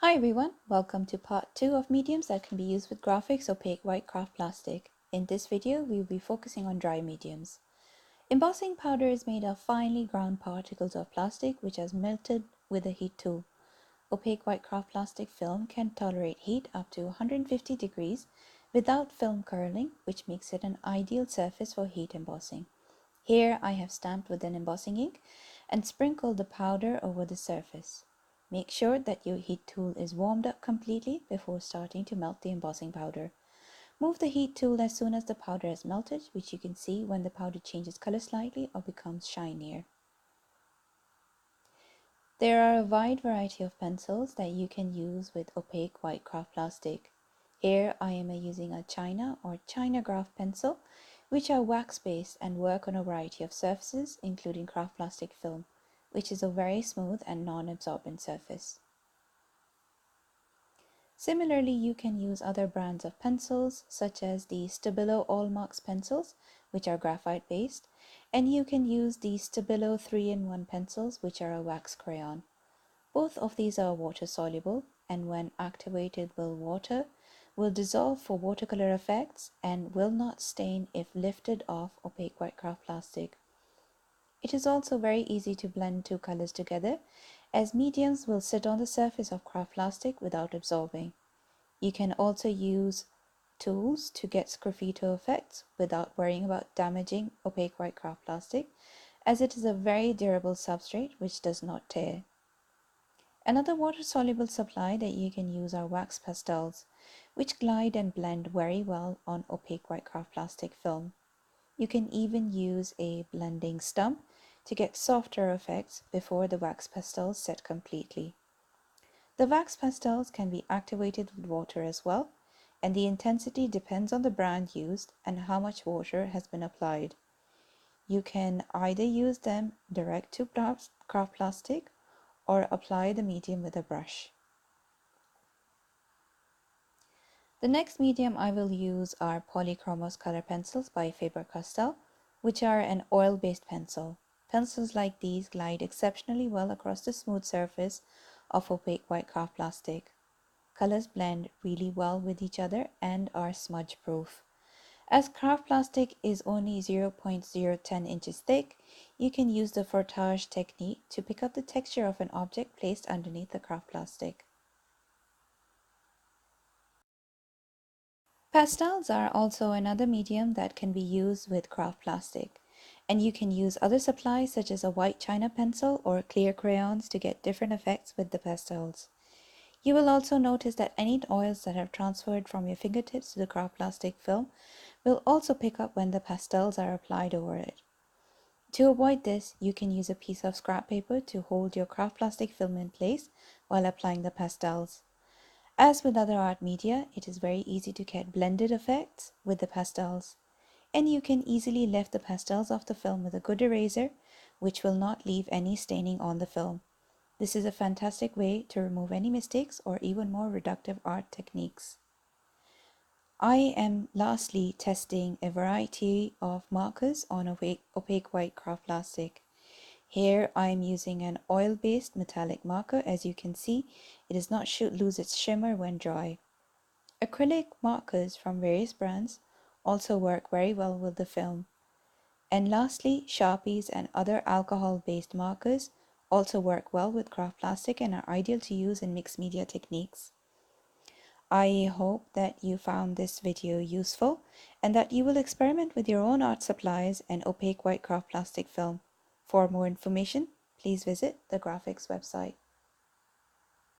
Hi everyone, welcome to part 2 of mediums that can be used with Grafix Opaque White Craft Plastic. In this video, we will be focusing on dry mediums. Embossing powder is made of finely ground particles of plastic which has melted with a heat tool. Opaque White Craft Plastic film can tolerate heat up to 150 degrees without film curling, which makes it an ideal surface for heat embossing. Here I have stamped with an embossing ink and sprinkled the powder over the surface. Make sure that your heat tool is warmed up completely before starting to melt the embossing powder. Move the heat tool as soon as the powder has melted, which you can see when the powder changes color slightly or becomes shinier. There are a wide variety of pencils that you can use with opaque white craft plastic. Here I am using a China or China Graph pencil, which are wax based and work on a variety of surfaces including craft plastic film, which is a very smooth and non-absorbent surface. Similarly, you can use other brands of pencils such as the Stabilo All Marks pencils, which are graphite based, and you can use the Stabilo 3-in-1 pencils, which are a wax crayon. Both of these are water soluble and when activated with water will dissolve for watercolor effects and will not stain if lifted off opaque white craft plastic. It is also very easy to blend two colors together as mediums will sit on the surface of craft plastic without absorbing. You can also use tools to get sgraffito effects without worrying about damaging opaque white craft plastic, as it is a very durable substrate which does not tear. Another water-soluble supply that you can use are wax pastels, which glide and blend very well on opaque white craft plastic film. You can even use a blending stump to get softer effects before the wax pastels set completely. The wax pastels can be activated with water as well, and the intensity depends on the brand used and how much water has been applied. You can either use them direct to craft plastic or apply the medium with a brush. The next medium I will use are Polychromos color pencils by Faber-Castell, which are an oil-based pencil. Pencils like these glide exceptionally well across the smooth surface of opaque white craft plastic. Colors blend really well with each other and are smudge proof. As craft plastic is only 0.010 inches thick, you can use the frottage technique to pick up the texture of an object placed underneath the craft plastic. Pastels are also another medium that can be used with craft plastic, and you can use other supplies such as a white china pencil or clear crayons to get different effects with the pastels. You will also notice that any oils that have transferred from your fingertips to the craft plastic film will also pick up when the pastels are applied over it. To avoid this, you can use a piece of scrap paper to hold your craft plastic film in place while applying the pastels. As with other art media, it is very easy to get blended effects with the pastels, and you can easily lift the pastels off the film with a good eraser, which will not leave any staining on the film. This is a fantastic way to remove any mistakes or even more reductive art techniques. I am lastly testing a variety of markers on opaque white craft plastic. Here I am using an oil-based metallic marker. As you can see, it does not lose its shimmer when dry. Acrylic markers from various brands also work very well with the film. And lastly, Sharpies and other alcohol-based markers also work well with craft plastic and are ideal to use in mixed media techniques. I hope that you found this video useful and that you will experiment with your own art supplies and opaque white craft plastic film. For more information, please visit the Grafix website.